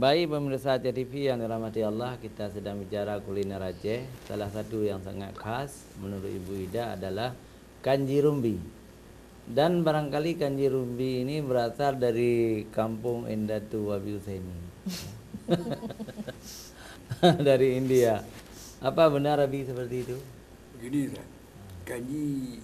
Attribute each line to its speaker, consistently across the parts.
Speaker 1: Baik pemirsa Aceh TV yang dirahmati Allah, kita sedang bicara kuliner Aceh. Salah satu yang sangat khas menurut Ibu Ida adalah kanji rumbi. Dan barangkali kanji rumbi ini berasal dari kampung Endatu Wabi Husaini. Dari India. Apa benar Abi seperti itu?
Speaker 2: Begini, kanji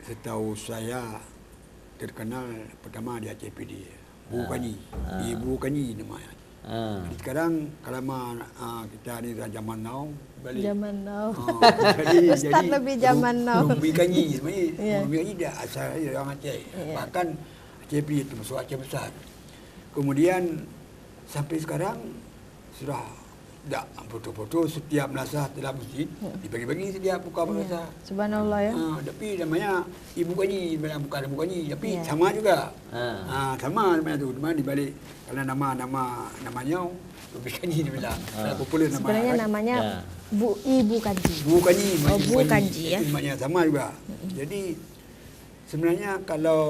Speaker 2: setahu saya terkenal pertama di Aceh PD. Bu Kanji, Ibu Kanji namanya. Jadi sekarang kalau kita ni dah zaman now balik.
Speaker 3: Zaman now.
Speaker 2: Ustaz
Speaker 3: lebih zaman now.
Speaker 2: Rumbi Kanji sebenarnya.
Speaker 3: Yeah.
Speaker 2: Rumbi Kanji dia asal dia orang Aceh.
Speaker 3: Yeah.
Speaker 2: Bahkan Aceh PD itu masuk Aceh besar. Kemudian sampai sekarang sudah tak foto-foto setiap madrasah dalam masjid dibagi-bagi setiap buka madrasah.
Speaker 3: Subhanallah ya.
Speaker 2: Tapi namanya Ibu Kanji, bukan Ibu Kanji, tapi sama juga. Sama namanya tu, cuma dibalik karena namanya Ibu Kanji dia bilang. Popular nama.
Speaker 3: Sebenarnya namanya Ibu Kanji.
Speaker 2: Bu Kanji,
Speaker 3: Bu Kanji ya.
Speaker 2: Namanya sama juga. Jadi sebenarnya kalau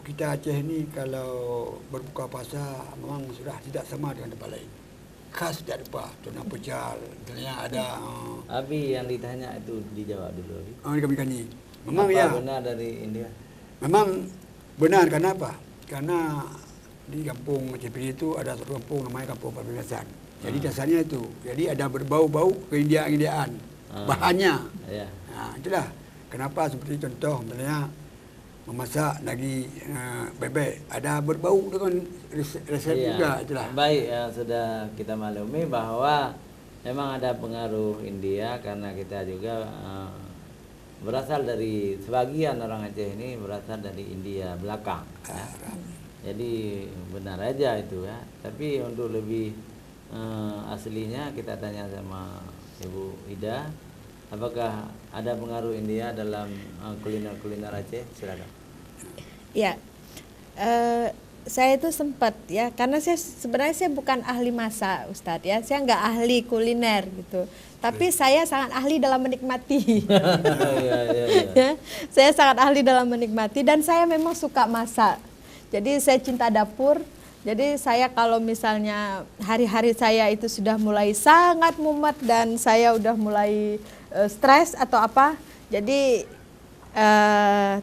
Speaker 2: kita Aceh ni kalau berbuka puasa memang sudah tidak sama dengan tempat lain. Khas dari apa? Tuna pecal, misalnya ada.
Speaker 1: Abi yang ditanya itu dijawab dulu. Abi.
Speaker 2: Kami Kanji. Memang
Speaker 1: apa
Speaker 2: ya.
Speaker 1: benar dari India?
Speaker 2: Memang benar, karena apa? Karena di kampung Cepili itu ada satu kampung namanya Kampung Pamekasan. Jadi dasarnya itu. Jadi ada berbau-bau keindiaan-indiaan. Bahannya.
Speaker 1: Ya.
Speaker 2: Nah, itulah kenapa seperti contoh misalnya memasak lagi bebek ada berbau dengan resep juga itulah.
Speaker 1: Baik, sudah kita maklumi bahwa memang ada pengaruh India karena kita juga berasal dari sebagian orang Aceh ini berasal dari India belakang. Ya. Jadi benar aja itu ya. Tapi untuk lebih aslinya kita tanya sama Ibu Ida. Apakah ada pengaruh India dalam kuliner-kuliner Aceh? Silakan.
Speaker 3: Ya, saya itu sempat ya, karena sebenarnya saya bukan ahli masak, Ustadz ya. Saya nggak ahli kuliner gitu. Tapi saya sangat ahli dalam menikmati. Ya, saya sangat ahli dalam menikmati dan saya memang suka masak. Jadi saya cinta dapur. Jadi saya kalau misalnya hari-hari saya itu sudah mulai sangat mumet dan saya udah mulai stres atau apa, jadi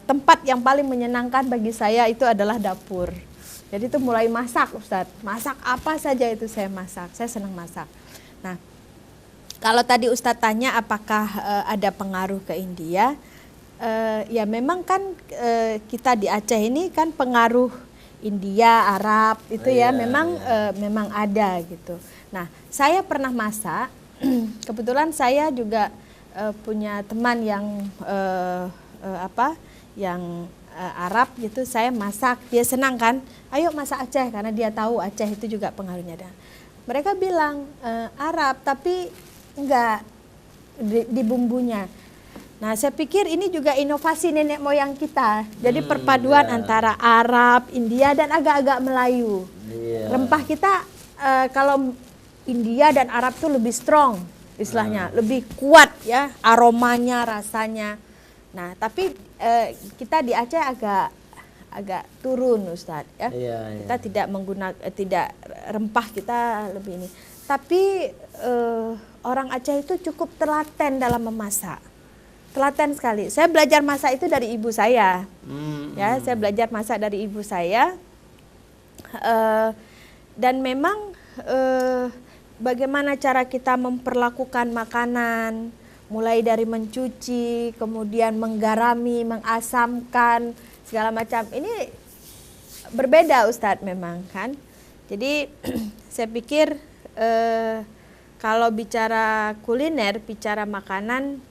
Speaker 3: tempat yang paling menyenangkan bagi saya itu adalah dapur. Jadi itu mulai masak, Ustadz. Masak apa saja itu saya masak. Saya senang masak. Nah, kalau tadi Ustadz tanya apakah ada pengaruh ke India, ya memang kan kita di Aceh ini kan pengaruh India, Arab itu memang ada gitu. Nah, saya pernah masak. Kebetulan saya juga punya teman yang Arab gitu. Saya masak, dia senang kan. Ayo masak Aceh karena dia tahu Aceh itu juga pengaruhnya ada. Mereka bilang Arab tapi enggak di bumbunya. Nah, saya pikir ini juga inovasi nenek moyang kita. Jadi perpaduan antara Arab, India, dan agak-agak Melayu. Rempah kita kalau India dan Arab tuh lebih strong, istilahnya, lebih kuat ya, aromanya, rasanya. Nah, tapi kita di Aceh agak turun, Ustadz ya. Kita tidak tidak rempah kita lebih ini. Tapi orang Aceh itu cukup telaten dalam memasak. Telaten sekali. Saya belajar masak itu dari ibu saya. Ya, saya belajar masak dari ibu saya. Dan memang bagaimana cara kita memperlakukan makanan, mulai dari mencuci, kemudian menggarami, mengasamkan, segala macam. Ini berbeda, Ustadz, memang kan. Jadi saya pikir kalau bicara kuliner, bicara makanan,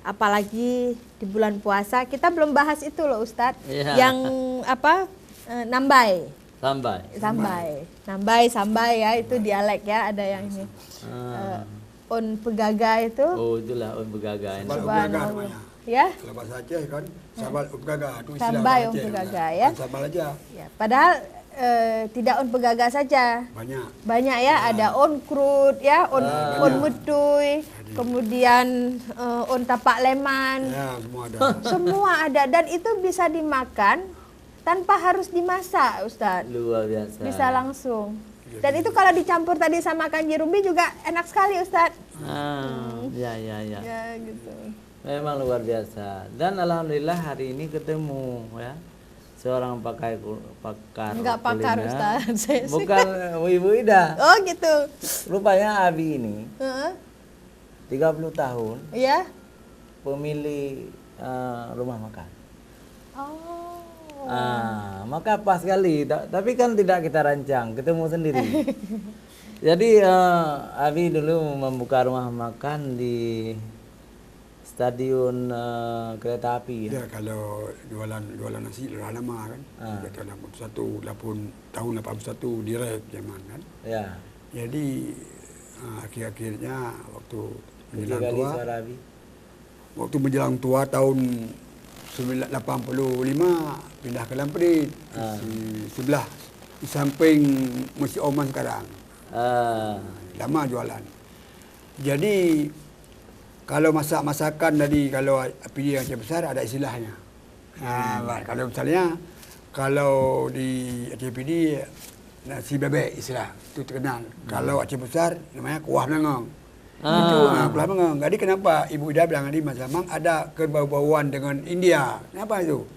Speaker 3: apalagi di bulan puasa, kita belum bahas itu loh Ustadz, yang apa, nambai. Sambai ya, itu dialek ya, ada yang ini. On pegaga itu.
Speaker 1: Oh, itulah on pegaga.
Speaker 2: Subhanallah.
Speaker 3: Ya.
Speaker 2: Kalau bahasa Aceh kan, sambal on pegaga.
Speaker 3: Sambai on pegaga ya.
Speaker 2: Sambal aja.
Speaker 3: Ya, padahal tidak on pegaga saja. Banyak ya, ada on krut ya, on mutuy, kemudian on tapak leman.
Speaker 2: Ya, semua ada.
Speaker 3: Semua ada dan itu bisa dimakan tanpa harus dimasak, Ustadz.
Speaker 1: Luar biasa.
Speaker 3: Bisa langsung. Dan itu kalau dicampur tadi sama kanji ruby juga enak sekali Ustadz.
Speaker 1: Ya.
Speaker 3: Ya gitu.
Speaker 1: Memang luar biasa. Dan alhamdulillah hari ini ketemu ya seorang pakar
Speaker 3: Enggak pakar
Speaker 1: kuliner.
Speaker 3: Ustadz. Saya sih.
Speaker 1: Bukan Ibu Ida.
Speaker 3: Oh gitu.
Speaker 1: Rupanya Abi ini
Speaker 3: Heeh.
Speaker 1: 30 tahun
Speaker 3: Iya.
Speaker 1: pemilik rumah makan.
Speaker 3: Oh.
Speaker 1: Maka pas sekali. Tapi kan tidak kita rancang, ketemu sendiri. Jadi Abi dulu membuka rumah makan di stadion kereta api ya.
Speaker 2: Ya, kalau jualan nasi dah lama kan. Sejak tahun 81 direct zaman kan.
Speaker 1: Ya.
Speaker 2: Jadi akhir-akhirnya waktu
Speaker 1: Kecil
Speaker 2: menjelang
Speaker 1: kali
Speaker 2: tua,
Speaker 1: suara Abi.
Speaker 2: waktu menjelang tua tahun 85 pindah ke Lamprit di sebelah di samping Masjid Oman sekarang. Lama jualan. Jadi kalau masak-masakan tadi, kalau api yang besar ada istilahnya. Kalau misalnya kalau di ACPD nasi bebek istilah itu terkenal. Kalau Aceh besar namanya kuah melengong. Itu kuah melengong. Jadi kenapa Ibu Ida bilang tadi Mas Amang ada kerbau-bauan dengan India? Kenapa itu?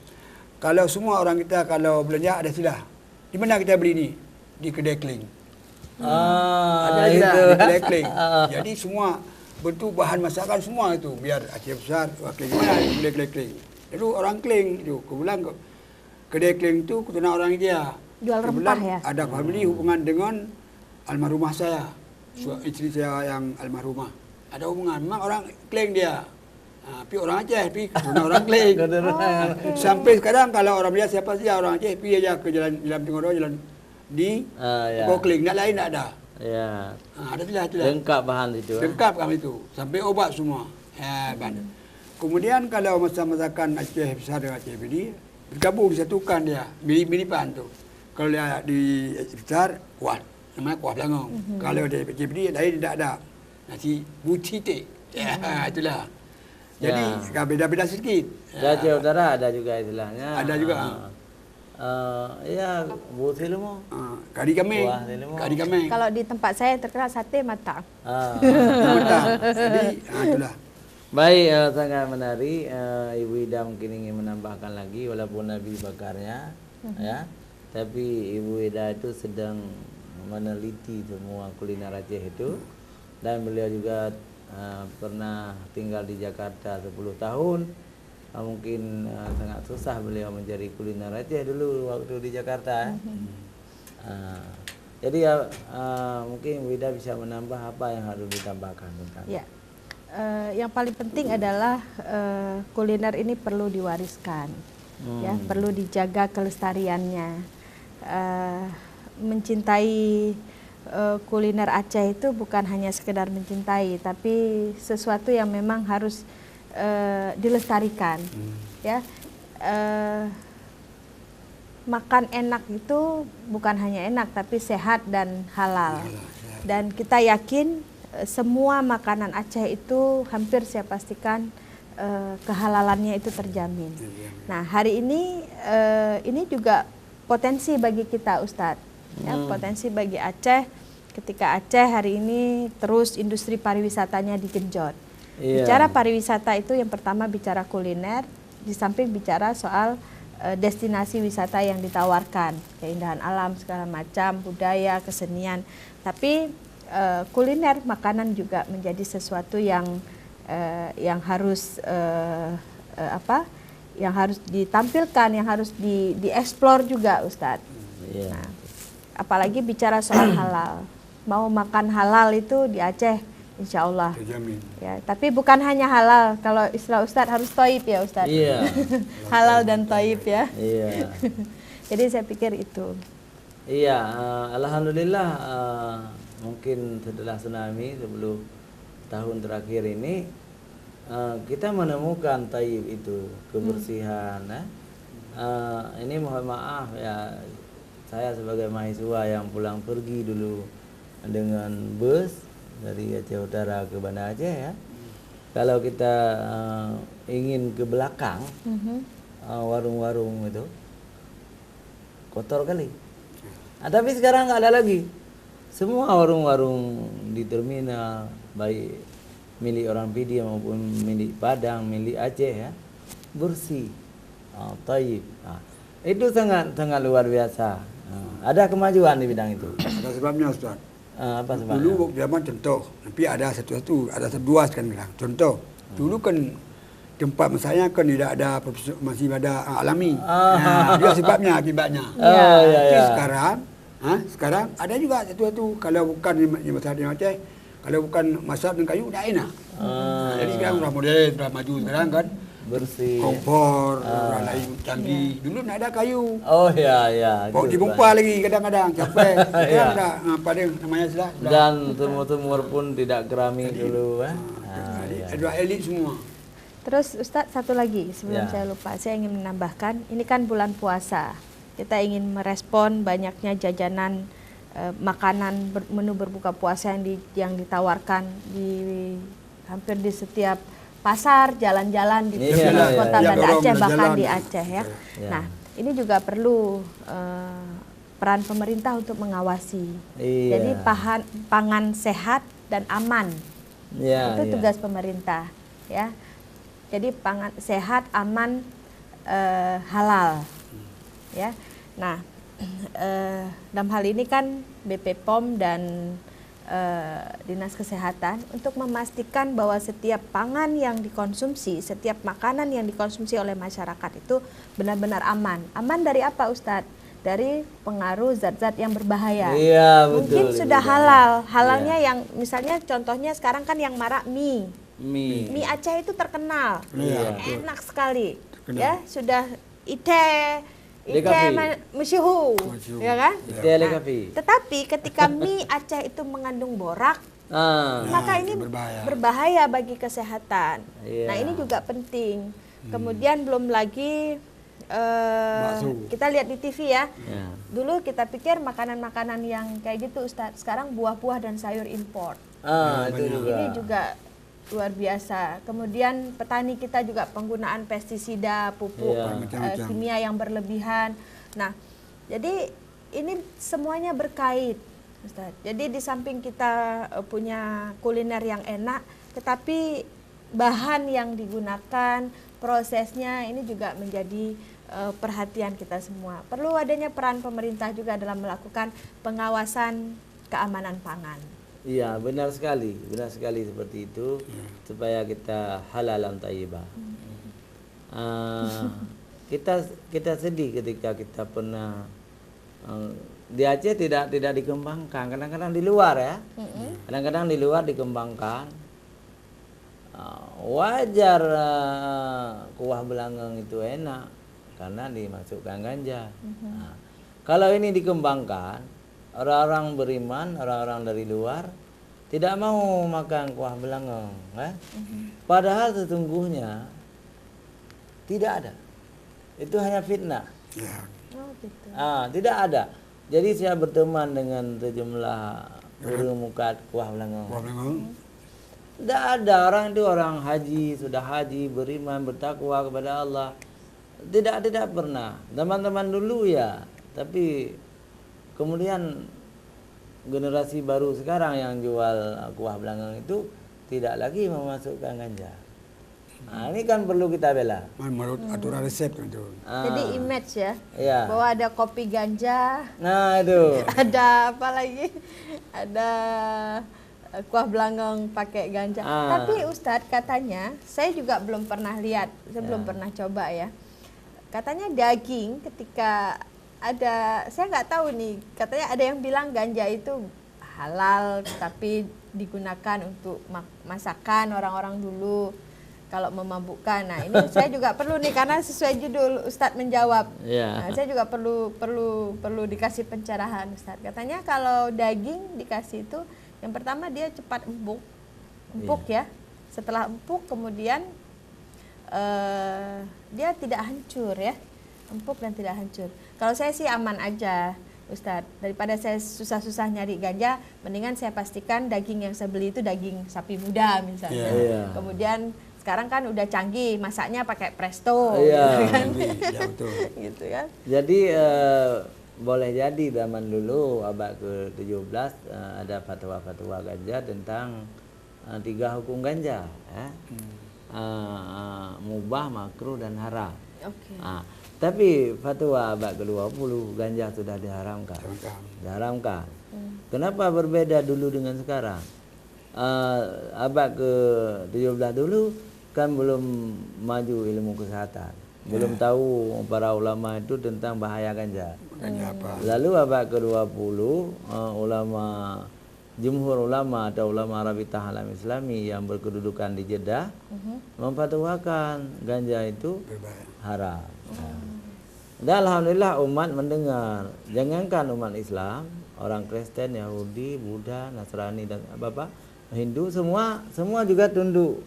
Speaker 2: Kalau semua orang kita kalau belanja ada istilah. Di mana kita beli ini? Di kedai keling. Ada
Speaker 1: itu.
Speaker 2: di kedai keling. Jadi semua bentuk bahan masakan semua itu biar Aceh besar, keling mana di kedai keling. Lalu orang keling itu kebetulan kedai keling itu keturunan orang India.
Speaker 3: Jual
Speaker 2: Kebetulan
Speaker 3: rempah ya.
Speaker 2: ada family hubungan dengan almarhumah saya, istri saya yang almarhumah. Ada hubungan, memang orang keling dia. Tapi orang Aceh, tapi keturunan orang keling. Sampai sekarang kalau orang dia siapa saja orang Aceh, pergi aja ke jalan Tengah Roa, jalan di Keling, tak lain tak ada.
Speaker 1: Ya.
Speaker 2: Ada itulah.
Speaker 1: Lengkap bahan itu.
Speaker 2: Lengkap kami itu. Sampai obat semua. Kemudian kalau masakan Aceh besar dengan Aceh PD, bergabung disatukan dia. Miripan tu. Kalau dia di besar, kuah. Namanya kuah belangong. Kalau di Aceh PD, lain tidak ada. Nasi bucite. Itulah. Jadi beda-beda sedikit.
Speaker 1: Di Aceh Utara ada juga istilahnya.
Speaker 2: Ada juga.
Speaker 1: Ya, buti lu mau.
Speaker 2: Kari kambing.
Speaker 1: Kuah lele mau.
Speaker 2: Kari kambing.
Speaker 3: Kalau di tempat saya terkenal sate mata.
Speaker 2: Betul. Jadi, itulah.
Speaker 1: Baik, sangat menarik. Ibu Ida mungkin ingin menambahkan lagi, walaupun Nabi bakarnya, ya. Tapi Ibu Ida itu sedang meneliti semua kuliner Aceh itu, dan beliau juga pernah tinggal di Jakarta 10 tahun. Mungkin sangat susah beliau mencari kuliner Aceh dulu waktu di Jakarta. Jadi mungkin Ibu Ida bisa menambah apa yang harus ditambahkan tentang.
Speaker 3: Ya. Yang paling penting adalah kuliner ini perlu diwariskan, ya, perlu dijaga kelestariannya. Mencintai kuliner Aceh itu bukan hanya sekedar mencintai, tapi sesuatu yang memang harus dilestarikan, ya. Makan enak itu bukan hanya enak, tapi sehat dan halal. Dan kita yakin semua makanan Aceh itu hampir saya pastikan kehalalannya itu terjamin. Nah, hari ini juga potensi bagi kita, Ustadz. Ya, potensi bagi Aceh ketika Aceh hari ini terus industri pariwisatanya digenjot. Bicara pariwisata itu yang pertama bicara kuliner, di samping bicara soal destinasi wisata yang ditawarkan, keindahan alam segala macam, budaya, kesenian. Tapi kuliner makanan juga menjadi sesuatu yang harus yang harus ditampilkan, yang harus dieksplor juga, Ustadz. Nah, apalagi bicara soal halal, mau makan halal itu di Aceh, insya Allah. Ya, tapi bukan hanya halal, kalau istilah Ustadz harus toib ya Ustadz.
Speaker 1: Iya.
Speaker 3: Halal dan toib ya.
Speaker 1: Iya.
Speaker 3: Jadi saya pikir itu.
Speaker 1: Iya, alhamdulillah mungkin setelah tsunami 10 tahun terakhir ini kita menemukan taib itu, kebersihan. Ini mohon maaf ya, saya sebagai mahasiswa yang pulang pergi dulu dengan bus dari Aceh Utara ke Banda Aceh ya. Kalau kita ingin ke belakang, warung-warung itu kotor kali. Tapi sekarang nggak ada lagi. semua warung-warung di terminal, baik milik orang Pidi maupun milik Padang, milik Aceh ya, bersih, thayyib. Itu sangat luar biasa. Ada kemajuan di bidang itu.
Speaker 2: Ada sebabnya Ustaz.
Speaker 1: Apa sebabnya?
Speaker 2: Dulu zaman contoh, tapi ada satu-satu, ada dua sekarang. Contoh, dulu kan tempat masanya kan tidak ada masih ada alami. Dia sebabnya akibatnya. Tapi sekarang ada juga satu-satu. Kalau bukan di masyarakat di Aceh, kalau bukan masyarakat dengan kayu, tidak enak. Jadi sekarang sudah modern, sudah maju sekarang kan.
Speaker 1: Bersih.
Speaker 2: Kompor, lain canggih. Dulu tidak ada kayu.
Speaker 1: Oh ya.
Speaker 2: Kok dibongkar lagi kadang-kadang capek. Sekarang dah apa dia namanya sudah.
Speaker 1: Dan tumor-tumor pun tidak keramik dulu.
Speaker 2: Ada elit semua.
Speaker 3: Terus Ustadz satu lagi sebelum saya lupa, saya ingin menambahkan, ini kan bulan puasa. Kita ingin merespon banyaknya jajanan makanan menu berbuka puasa yang ditawarkan di hampir di setiap pasar, jalan-jalan di kota Banda Aceh, bahkan di Aceh ya. Nah, ini juga perlu peran pemerintah untuk mengawasi. Jadi pangan sehat dan aman. Itu tugas pemerintah ya. Jadi pangan sehat, aman, halal ya. Nah, dalam hal ini kan BP POM dan Dinas Kesehatan untuk memastikan bahwa setiap pangan yang dikonsumsi, setiap makanan yang dikonsumsi oleh masyarakat itu benar-benar aman. Aman dari apa Ustadz? Dari pengaruh zat-zat yang berbahaya.
Speaker 1: Iya,
Speaker 3: mungkin
Speaker 1: betul,
Speaker 3: sudah halal. Halalnya yang misalnya contohnya sekarang kan yang marak mie. Mie Aceh itu terkenal. Enak sekali. Ya, sudah ite masyhur, ya kan? Tetapi ketika mie Aceh itu mengandung borak, maka ini berbahaya bagi kesehatan. Nah, ini juga penting. Kemudian belum lagi kita lihat di TV ya. Dulu kita pikir makanan-makanan yang kayak gitu Ustadz, sekarang buah-buah dan sayur impor.
Speaker 1: Itu juga.
Speaker 3: Ini juga luar biasa. Kemudian petani kita juga penggunaan pestisida, pupuk kimia yang berlebihan. Nah, jadi ini semuanya berkait, Ustaz. Jadi di samping kita punya kuliner yang enak, tetapi bahan yang digunakan, prosesnya ini juga menjadi perhatian kita semua. Perlu adanya peran pemerintah juga dalam melakukan pengawasan keamanan pangan.
Speaker 1: Iya, benar sekali seperti itu supaya kita halalan thayyibah. Kita sedih ketika kita pernah di Aceh tidak dikembangkan, kadang-kadang di luar ya, kadang-kadang di luar dikembangkan. Wajar kuah belangong itu enak karena dimasukkan ganja. Kalau ini dikembangkan, orang-orang beriman, orang-orang dari luar tidak mau makan kuah belangong, padahal sesungguhnya tidak ada. Itu hanya fitnah. Tidak ada. Jadi saya berteman dengan sejumlah guru mukat kuah belangong. Tidak ada. Orang itu orang haji, sudah haji, beriman, bertakwa kepada Allah. Tidak pernah. Teman-teman dulu ya, tapi kemudian generasi baru sekarang yang jual kuah belangong itu tidak lagi memasukkan ganja. Ini kan perlu kita bela.
Speaker 2: Menurut aturan resep itu.
Speaker 3: Jadi image ya, bahwa ada kopi ganja.
Speaker 1: Nah itu.
Speaker 3: Ada apa lagi? Ada kuah belangong pakai ganja. Tapi Ustadz katanya, saya juga belum pernah lihat, saya belum pernah coba ya. Katanya daging ketika ada, saya nggak tahu nih, katanya ada yang bilang ganja itu halal tapi digunakan untuk masakan orang-orang dulu kalau memabukkan. Nah, ini saya juga perlu nih karena sesuai judul Ustadz menjawab. Nah, saya juga perlu dikasih pencerahan Ustadz. Katanya kalau daging dikasih itu yang pertama dia cepat empuk ya. Setelah empuk kemudian dia tidak hancur ya. Empuk dan tidak hancur. Kalau saya sih aman aja, Ustadz. Daripada saya susah-susah nyari ganja, mendingan saya pastikan daging yang saya beli itu daging sapi muda misalnya. Kemudian sekarang kan udah canggih, masaknya pakai presto, gitu kan?
Speaker 2: Betul.
Speaker 3: Gitu kan?
Speaker 1: Jadi boleh jadi zaman dulu abad ke-17 ada fatwa-fatwa ganja tentang 3 hukum ganja ya. Mubah, makruh dan haram.
Speaker 3: Oke.
Speaker 1: Tapi fatwa abad ke-20 ganja sudah diharamkan. Diharamkan. Kenapa berbeda dulu dengan sekarang? Abad ke-17 dulu kan belum maju ilmu kesehatan. Belum tahu para ulama itu tentang bahaya ganja. Lalu abad ke-20 jumhur ulama atau ulama Rabitah Alam Islami yang berkedudukan di Jeddah memfatwakan ganja itu haram. Dan alhamdulillah umat mendengar. Jangankan umat Islam, orang Kristen, Yahudi, Buddha, Nasrani dan Hindu semua juga tunduk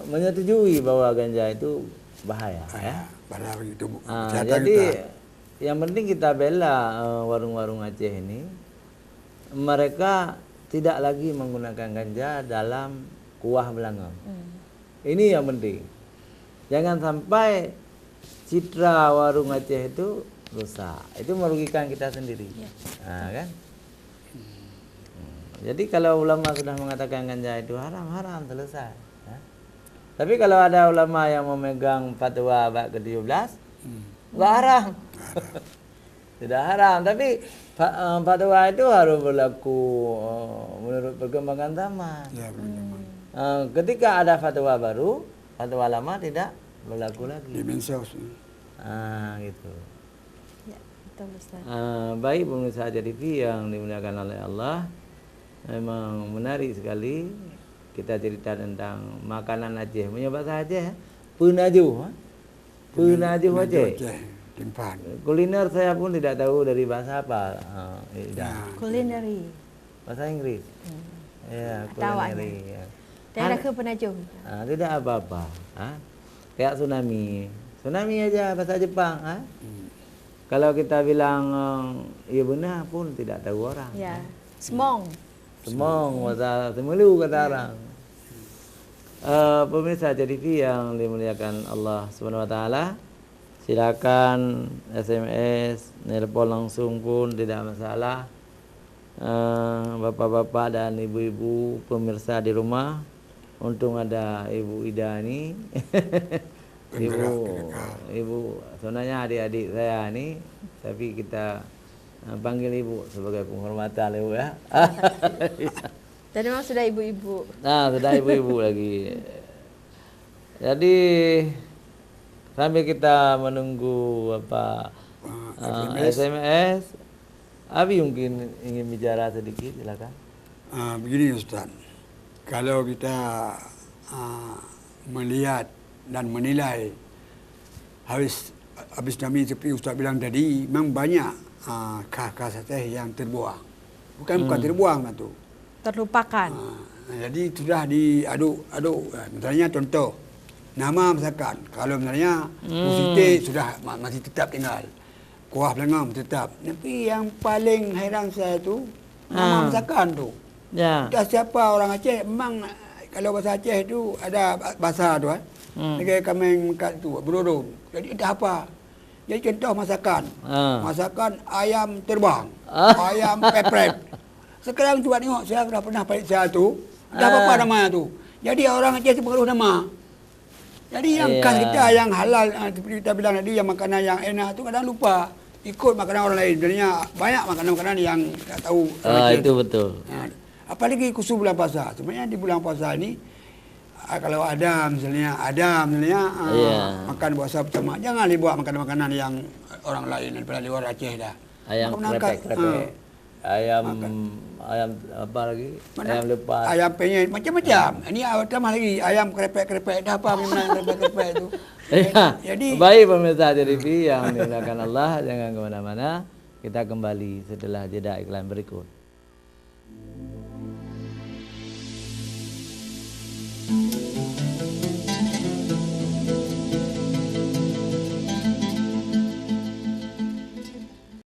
Speaker 1: menyetujui bahwa ganja itu bahaya ya. Jadi yang penting kita bela warung-warung Aceh ini. Mereka tidak lagi menggunakan ganja dalam kuah belangong. Ini yang penting. Jangan sampai citra warung Aceh itu rusak. Itu merugikan kita sendiri. Kan? Jadi kalau ulama sudah mengatakan ganja itu haram, selesai. Tapi kalau ada ulama yang memegang fatwa abad ke-17, enggak haram. Tidak haram, tapi fatwa itu harus berlaku menurut perkembangan zaman. Ketika ada fatwa baru, fatwa lama tidak berlaku lagi. Gitu.
Speaker 3: Ya, betul Ustaz.
Speaker 1: Baik pemirsa TV yang dimuliakan oleh Allah, memang menarik sekali kita cerita tentang makanan Aceh. Punya bahasa Aceh, penajuh. Penajuh Aceh. Kuliner saya pun tidak tahu dari bahasa apa.
Speaker 3: Kulineri.
Speaker 1: Bahasa Inggris. Ya, kulineri. Ya.
Speaker 3: Daerah ke Penajam.
Speaker 1: Tidak apa-apa. Kayak tsunami. Tsunami aja bahasa Jepang. Kalau kita bilang iya benar pun tidak tahu orang.
Speaker 3: Ya. Semong.
Speaker 1: Semong, bahasa Semelu kata orang. Pemirsa TV yang dimuliakan Allah Subhanahu wa taala, silakan SMS, nelpon langsung pun tidak masalah. Bapak-bapak dan ibu-ibu pemirsa di rumah, untung ada Ibu Ida ini. Ibu sebenarnya adik-adik saya ini, tapi kita panggil ibu sebagai penghormatan ibu ya.
Speaker 3: Dan memang sudah ibu-ibu.
Speaker 1: Sudah ibu-ibu lagi. Jadi sambil kita menunggu SMS, Abi mungkin ingin bicara sedikit, silakan.
Speaker 2: Begini Ustaz, kalau kita melihat dan menilai habis kami seperti Ustaz bilang tadi, memang banyak khas-khas Aceh yang terbuang. Bukan terbuang tu.
Speaker 3: Terlupakan.
Speaker 2: Jadi sudah diaduk. Misalnya contoh, nama masakan. Kalau misalnya musite sudah masih tetap tinggal. Kuah belangong tetap. Tapi yang paling heran saya tu nama masakan tu.
Speaker 1: Ya.
Speaker 2: Tak siapa orang Aceh memang kalau bahasa Aceh tu ada bahasa tu negara kami kat tu berurung. Jadi entah apa. Jadi contoh masakan. Masakan ayam terbang. Ayam peprep. Sekarang cuba tengok, saya dah pernah balik saya tu. Dah apa nama tu. Jadi orang Aceh pengaruh nama. Jadi yang khas kita yang halal, seperti kita bilang tadi, yang makanan yang enak tu kadang lupa. Ikut makanan orang lain. Jadinya banyak makanan-makanan yang tak tahu.
Speaker 1: Itu betul.
Speaker 2: Apalagi khusus bulan puasa. Sebenarnya di bulan puasa ni, kalau ada misalnya makan puasa bersama, jangan dibuat makanan-makanan yang orang lain daripada luar Aceh dah.
Speaker 1: Ayam krepek-krepek. Ayam apa lagi? Ayam lepas.
Speaker 2: Ayam penyet macam-macam. Ini tambah lagi ayam krepek-krepek. Dah apa memang krepek-krepek itu.
Speaker 1: Jadi baik pemirsa TV yang dimuliakan Allah, jangan ke mana-mana. Kita kembali setelah jeda iklan berikut.